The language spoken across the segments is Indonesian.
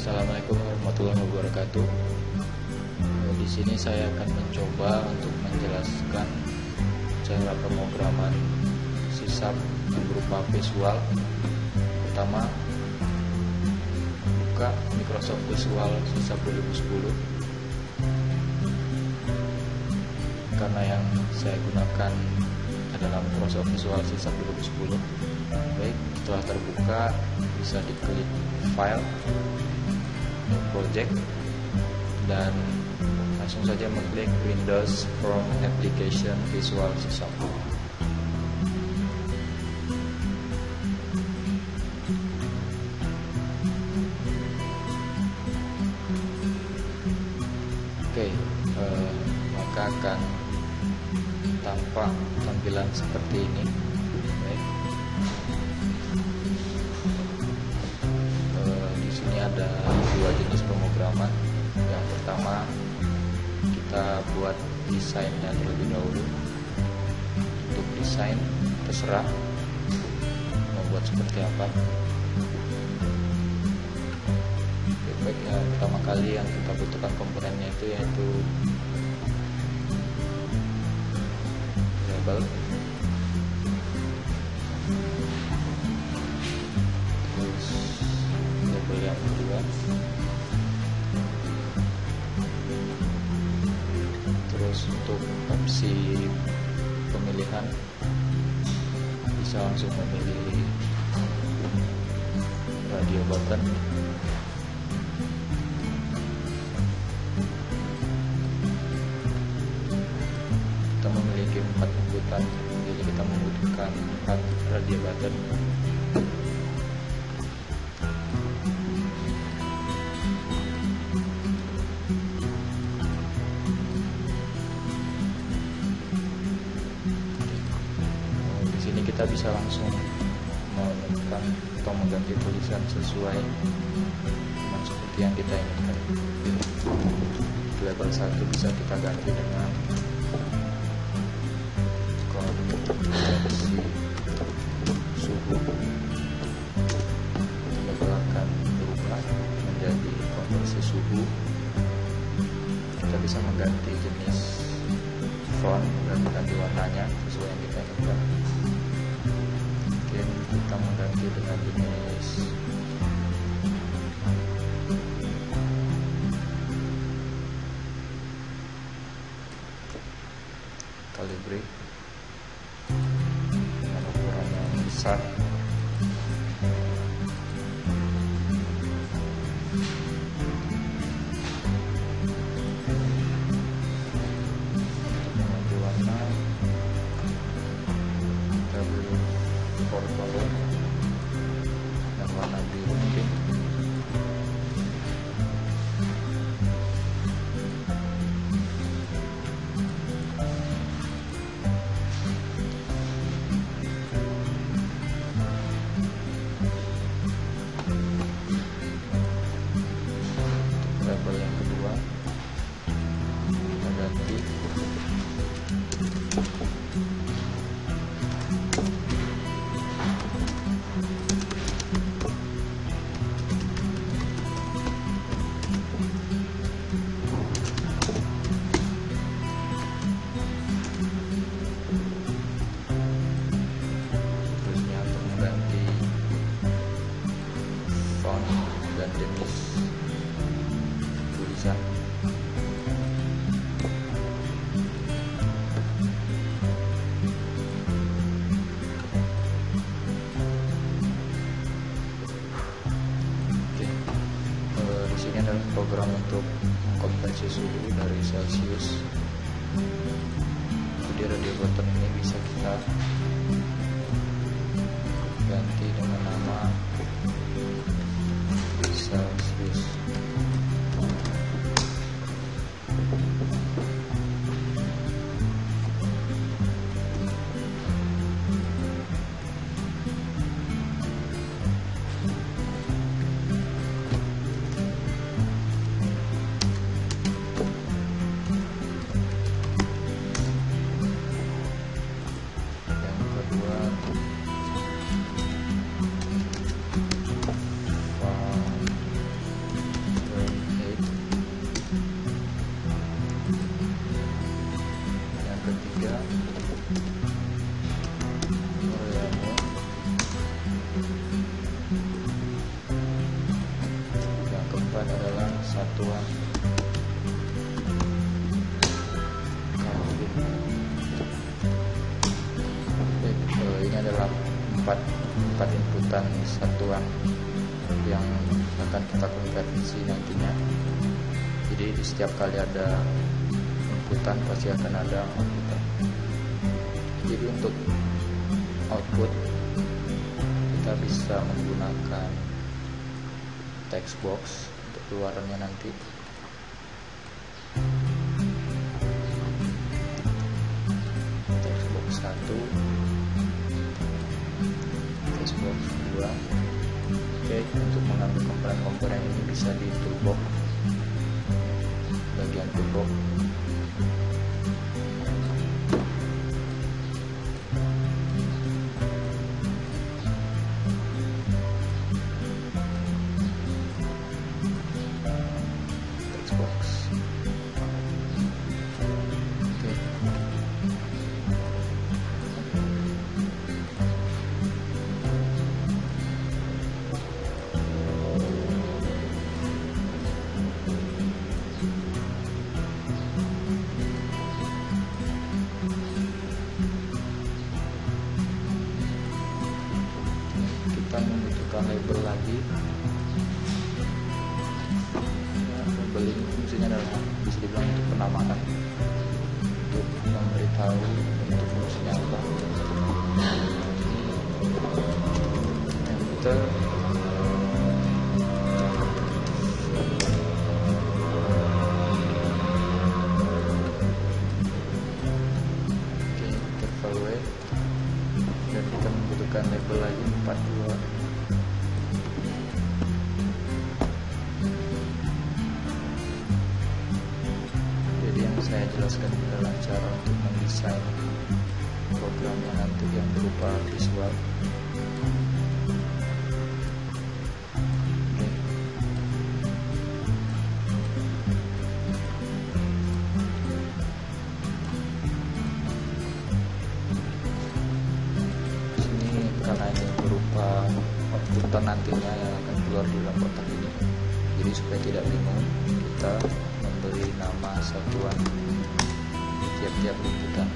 Assalamualaikum warahmatullahi wabarakatuh. Di sini saya akan mencoba untuk menjelaskan cara pemrograman C# yang berupa visual. Pertama, buka Microsoft Visual C# 2010. Karena yang saya gunakan adalah Microsoft Visual C# 2010. Baik, setelah terbuka bisa diklik File, Project, dan langsung saja mengklik Windows from Application Visual C#. Oke, maka akan tampak tampilan seperti ini. Baik. Di sini ada dua jenis pemrograman. Yang pertama, kita buat desainnya terlebih dahulu. Untuk desain terserah mau buat seperti apa. Baik, pertama kali yang kita butuhkan komponennya itu yaitu label, terus label yang kedua, terus untuk opsi pemilihan bisa langsung memilih radio button. Kita memiliki 4 inputan, jadi kita membutuhkan 4 radio button. Di sini kita bisa langsung menentukan atau mengganti tulisan sesuai dengan seperti yang kita inginkan. Label 1 bisa kita ganti dengan konversi suhu. Label akan berubah menjadi konversi suhu. Kita bisa mengganti jenis font dan mengganti warnanya sesuai yang kita inginkan. Mungkin kita mengganti dengan jenis Calibri dengan ukuran yang besar. Untuk mengganti warna, kita beri color dan warna biru mungkin. Label yang kedua kita ganti terusnya untuk mengganti font dan jenis tulisan. Oke, di sini adalah program untuk mengkonversi suhu dari Celsius. Jadi radio button ini bisa kita ganti dengan nama Celsius. Yang kedua satuan karbon. Ini adalah empat inputan satuan yang akan kita konversi nantinya. Jadi di setiap kali ada inputan pasti akan ada outputan. Jadi untuk output kita bisa menggunakan text box untuk keluarannya nanti. Text box 1, text box 2. Oke, untuk mengambil komponen-komponen ini bisa di toolbox, bagian toolbox. Kita membutuhkan label lagi. Label ini fungsinya adalah bisa dibilang untuk penamaan, untuk memberitahu untuk fungsinya apa. Enter. Dan kita membutuhkan label lagi 42. Jadi yang saya jelaskan adalah cara untuk mendesain programnya nanti yang berupa visual. Karena ini berupa outputan nantinya yang akan keluar di dalam kotak ini, jadi supaya tidak bingung kita memberi nama satuan di tiap-tiap inputan.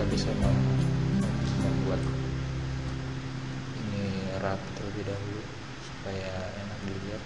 Bisa membuat ini rak terlebih dahulu supaya enak dilihat.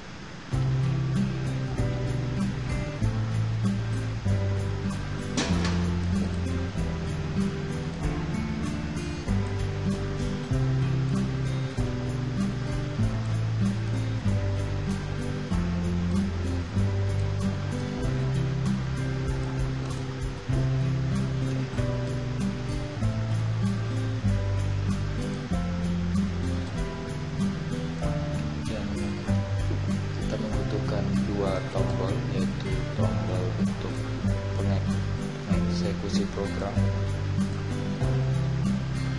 Dua tombol, yaitu tombol untuk mengeksekusi program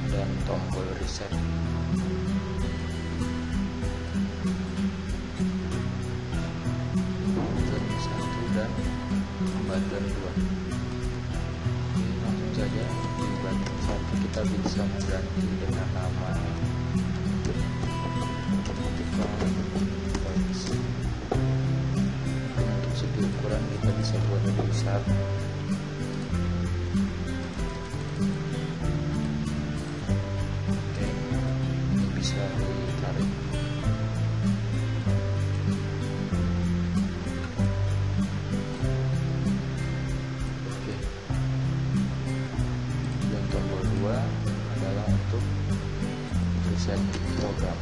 dan tombol reset. Button 1 dan button 2. Langsung saja di button 1 kita bisa mengganti dengan nama ukuran, kita bisa buat lebih besar. Oke, ini bisa ditarik. Oke, dan tombol 2 adalah untuk reset program.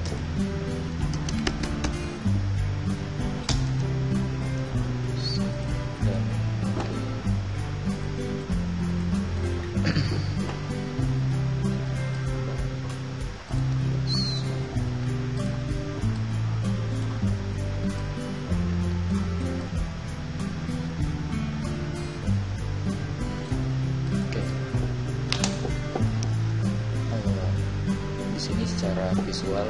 secara visual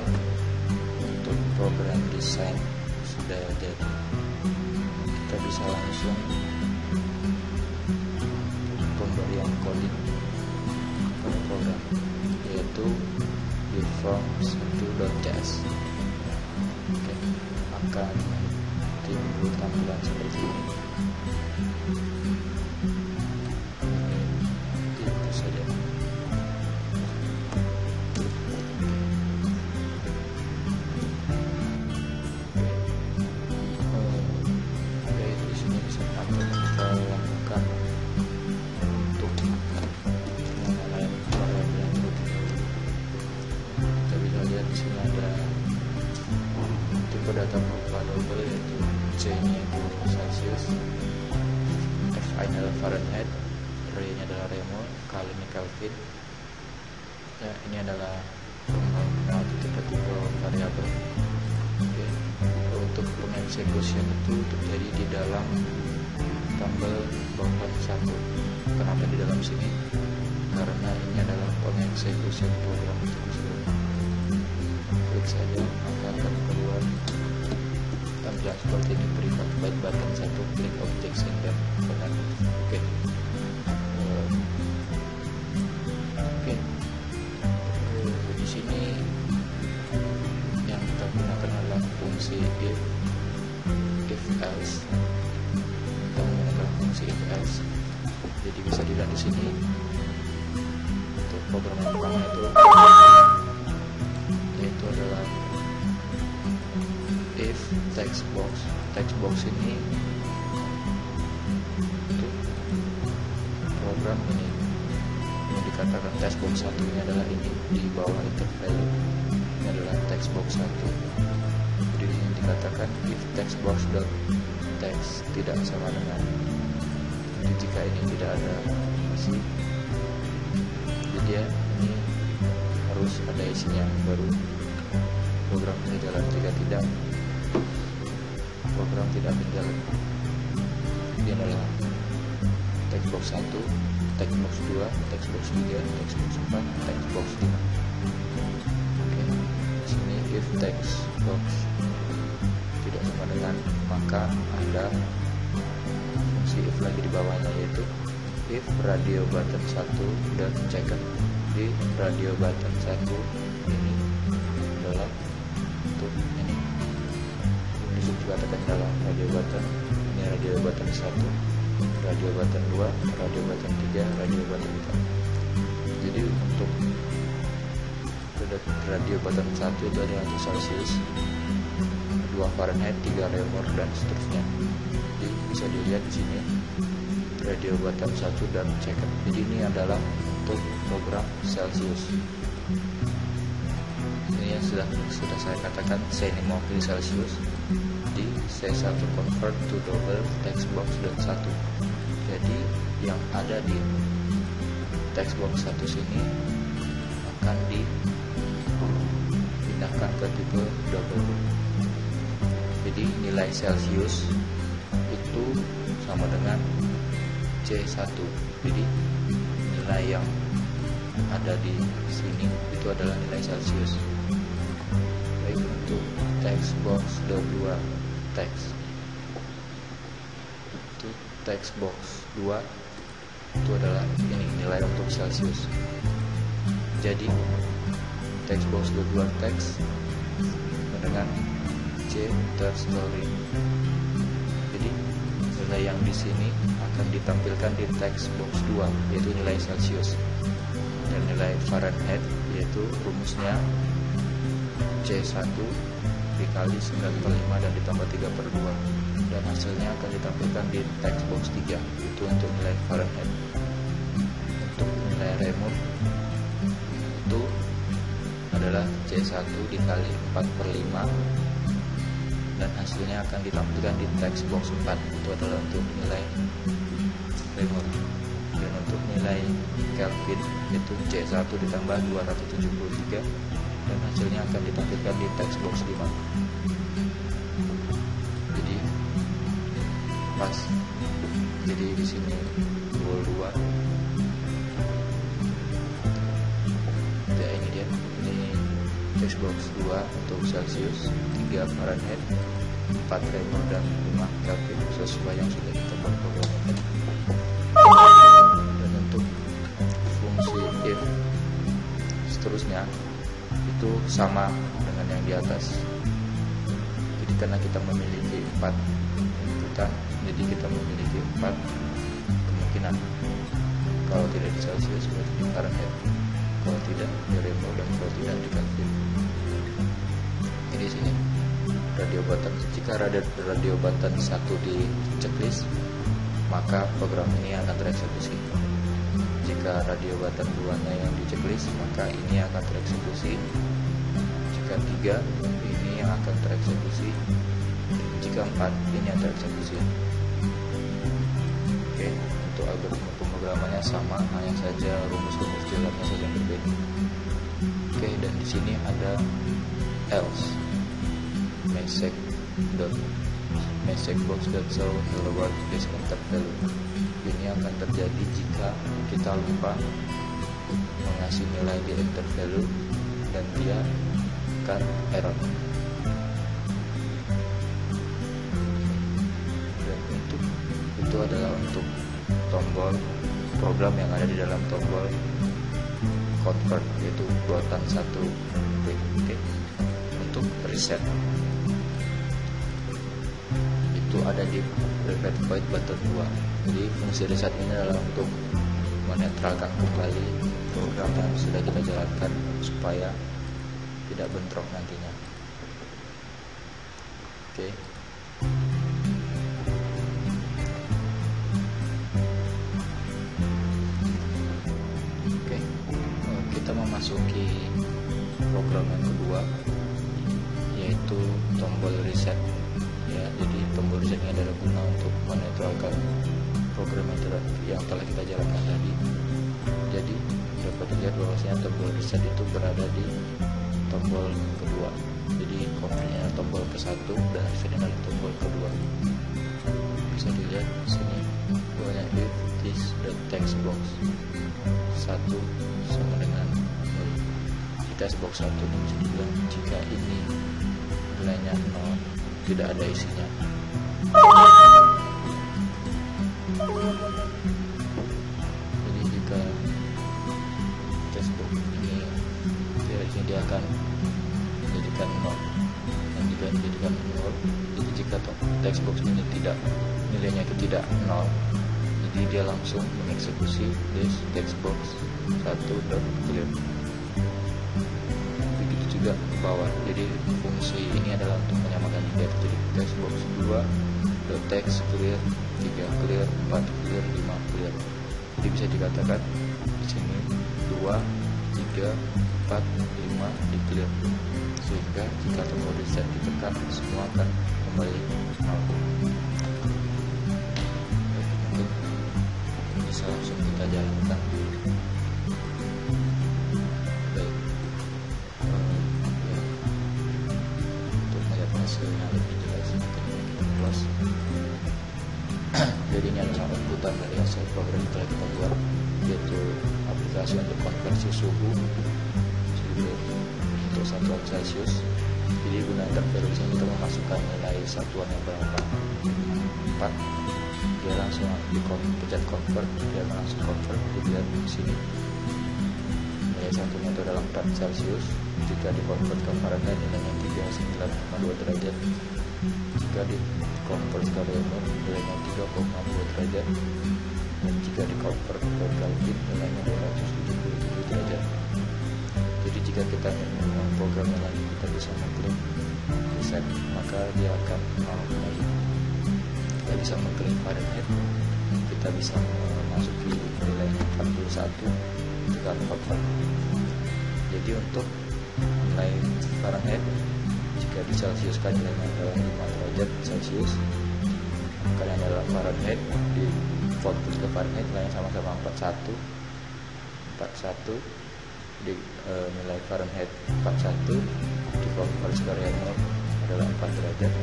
untuk program desain sudah jadi. Kita bisa langsung pemberian coding pada program, yaitu di form1.js. Oke, akan timbul tampilan seperti ini. Itu saja. Di sini bisa tampil kita lakukan untuk pengenalan variabel input. Kita bisa lihat di sini ada tipe data variabel, yaitu C-nya itu Celsius, F-nya adalah Fahrenheit, R-nya adalah Reaumur, K-nya Kelvin. Ya, ini adalah tipe-tipe variabel. Oke. Untuk pengeksekusian itu terjadi di dalam tabel buffer 1. Kenapa di dalam sini? Karena ini adalah pengeksekusian program tersebut. Klik saja, maka akan keluar tampilan seperti ini. Beri byte button 1, klik objek sender benar. Oke. Di sini yang kita gunakan adalah fungsi if else. Kita menggunakan fungsi if else. Jadi bisa dilihat di sini untuk program yang pertama yaitu adalah if text box ini untuk program ini yang dikatakan text box 1 ini adalah ini di bawah intervalue, ini adalah text box 1. Jadi ini dikatakan if text box dot text tidak sama dengan, jadi jika ini tidak ada isi, jadi ya ini harus ada isinya baru program ini jalan. Jika tidak, program tidak berjalan. Ini adalah text box 1, text box 2, text box 3, text box 4, text box 5. Oke, di sini if text box tidak sama dengan, maka ada fungsi if lagi di bawahnya, yaitu if radio button 1 dan checker. Di radio button 1 ini adalah untuk ini. Disitu dikatakan dalam radio button, ini radio button 1, radio button 2, radio button 3, radio button 4. Jadi untuk radio button 1 itu adalah Celsius, 2 Fahrenheit, 3 Reaumur, dan seterusnya. Jadi bisa dilihat di sini radio button 1 dan checker. Jadi ini adalah untuk program Celsius. Ini yang sudah saya katakan, C ini mewakili Celsius. Di C1 convert to double text box dan 1. Jadi yang ada di text box 1 sini akan dipindahkan ke tipe double. Jadi nilai Celsius itu sama dengan C1. Jadi nilai yang ada di sini itu adalah nilai Celsius. Baik, untuk text box 2 text itu text box 2 itu adalah ini nilai untuk Celsius. Jadi text box 2 text dengan C story. Jadi nilai yang di sini akan ditampilkan di text box 2, yaitu nilai Celsius, dan nilai Fahrenheit yaitu rumusnya C1 dikali 9/5 dan ditambah 3/2, dan hasilnya akan ditampilkan di text box 3, itu untuk nilai Fahrenheit. Untuk nilai Reaumur itu adalah C1 dikali 4/5 dan hasilnya akan ditampilkan di text box 4, itu adalah untuk nilai Reaumur. Dan untuk nilai Kelvin itu C1 ditambah 273 dan hasilnya akan ditampilkan di text box 5. Jadi pas, jadi di sini 22. Ya ini dia, ini Textbox 2 untuk Celsius, 3 Fahrenheit, 4 Reaumur, dan 5 Kelvin sesuai yang sudah kita buat programnya. Dan untuk fungsi if seterusnya itu sama dengan yang di atas. Jadi karena kita memiliki 4 inputan, jadi kita memiliki 4 kemungkinan. Kalau tidak di Celsius berarti di Fahrenheit, kalau tidak di Reaumur, dan kalau tidak di Kelvin. Jadi sini radio button, jika radio button 1 di checklist, maka program ini akan tereksekusi. Jika radio button 2-nya yang di checklist, maka ini akan tereksekusi. Jika 3, ini yang akan tereksekusi. Jika 4, ini yang tereksekusi. Oke, untuk algoritma pemrogramannya sama, hanya saja rumus-rumus jalannya saja yang berbeda. Oke, dan di sini ada else messagebox.show hello world please enter value. Ini akan terjadi jika kita lupa mengasih nilai di enter value dan dia akan error. Dan itu adalah untuk tombol program yang ada di dalam tombol convert, yaitu buatan 1 bit. Oke. Untuk reset itu ada di repeat void button 2. Jadi fungsi reset ini adalah untuk menetralkan kembali program yang sudah kita jalankan supaya tidak bentrok nantinya. Oke. Kita memasuki program yang kedua, yaitu tombol reset. Ya, jadi tombol reset ini adalah guna untuk menetralkan program yang telah kita jalankan tadi. Jadi dapat dilihat bahwasanya tombol reset itu berada di tombol kedua. Jadi konfliknya tombol ke-1 dan reset adalah tombol kedua. Bisa dilihat di sini bahwa if this the text box 1 sama dengan 0. Di text box 1 bisa dibilang jika ini nilainya 0, tidak ada isinya. Jadi jika textbox ini dia akan menjadikan 0, dan jika menjadikan 0, jadi jika textbox ini nilainya itu tidak 0, jadi dia langsung mengeksekusi this textbox 1.clear. Begitu juga ke bawah. Jadi fungsi ini adalah untuk menyamakan indeks. Jadi textbox 2 text clear, 3 clear, 4 clear, 5 clear. Jadi bisa dikatakan di sini 2, 3, 4, 5 di clear. Sehingga jika tombol reset ditekan, semua akan kembali 0. Bisa langsung kita jalankan. Baik, untuk melihat hasilnya lebih jelas, mungkin kita close. Jadi ini adalah inputan dari hasil program yang telah kita buat, yaitu aplikasi untuk konversi suhu untuk satuan Celsius. Jadi guna interferensi ini kita memasukkan nilai satuan yang berapa 4, dia langsung pencet convert, dia langsung convert. Dilihat di sini nilai satunya itu adalah 4 Celsius. Jika di convert ke Fahrenheit nilainya 39,2 derajat. Jika di convert ke Reaumur nilainya 3,2 derajat. Dan jika di convert ke Kelvin nilainya 277 derajat. Jadi jika kita ingin memprogramnya lagi, kita bisa mengklik reset, maka dia akan kembali. Kita bisa mengklik Fahrenheit, kita bisa memasuki nilainya 41 jika convert. Jadi untuk nilai Fahrenheit, jika di Celsius kan nilainya adalah 5 derajat Celsius, maka yang adalah Fahrenheit di convert ke Fahrenheit nilainya sama-sama 41 di nilai Fahrenheit 41 di convert ke Reaumur adalah 4 derajat,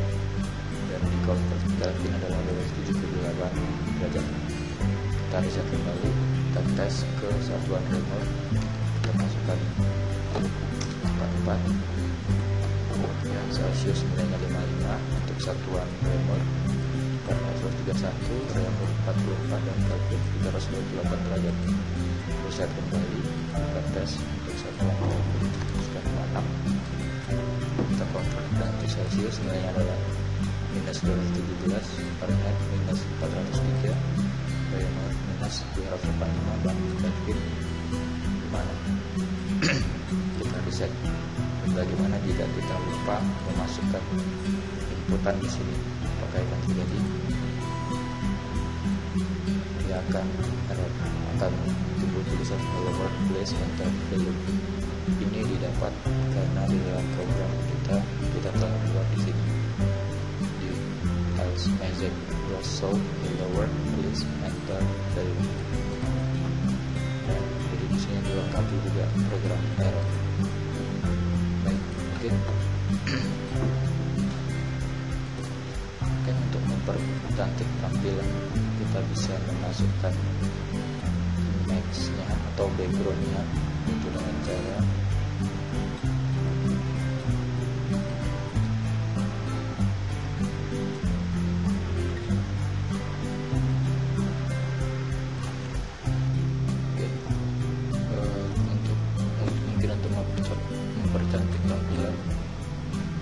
dan di convert ke Kelvin adalah 7,8 derajat. Kita reset kembali, kita tes ke satuan Reaumur, kita masukkan 44 Celsius nilainya 55 untuk satuan Reaumur, temperatur 31, Reaumur 44, dan Kelvin 328 derajat. Reset kembali, kita tes untuk satuan Kelvin 96. Kita convert ke Celsius, nilainya adalah minus 217, Fahrenheit minus 403, Reaumur minus 285, dan Kelvin gimana? Kita reset. Bagaimana jika kita lupa memasukkan inputan di sini? Apakah akan terjadi? Dia akan timbul tulisan hello world, please enter value. Ini didapat karena di dalam program kita telah buat di sini di else message was so hello world, please enter value. Jadi di sini dilengkapi juga program error. Oke, untuk mempercantik tampilan kita bisa memasukkan image-nya atau background-nya itu dengan cara mempercantik tampilan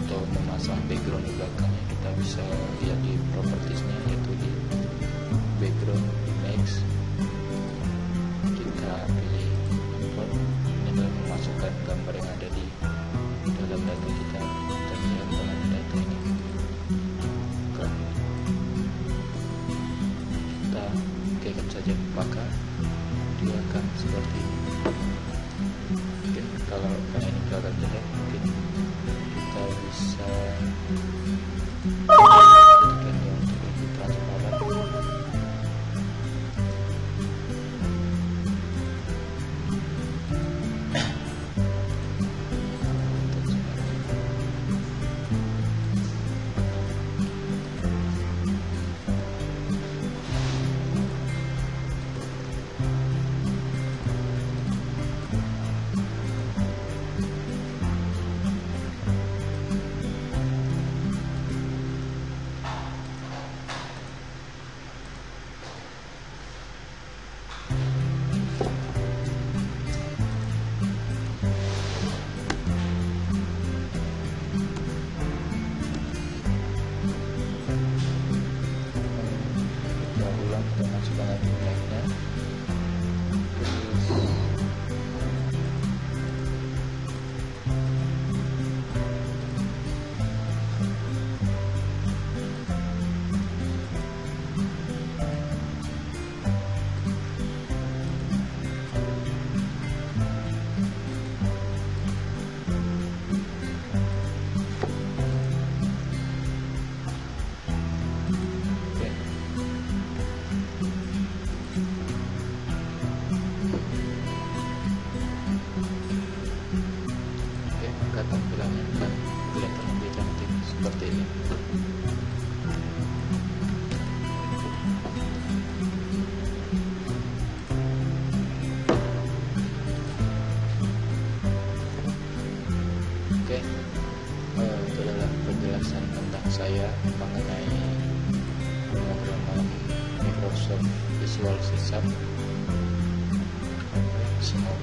atau memasang background di belakangnya, kita bisa lihat di propertiesnya, yaitu di background image. Kita pilih import, ini adalah memasukkan gambar yang ada di dalam data kita, dan lihat dengan data ini. Kita klikkan saja, maka dia akan seperti ini. Kalau ini kelihatan jelek, mungkin kita bisa jadikan dia untuk lebih transparan. Tampilannya akan kelihatan lebih cantik seperti ini. Oke, itu adalah penjelasan tentang saya mengenai pemrograman Microsoft Visual C#. Semoga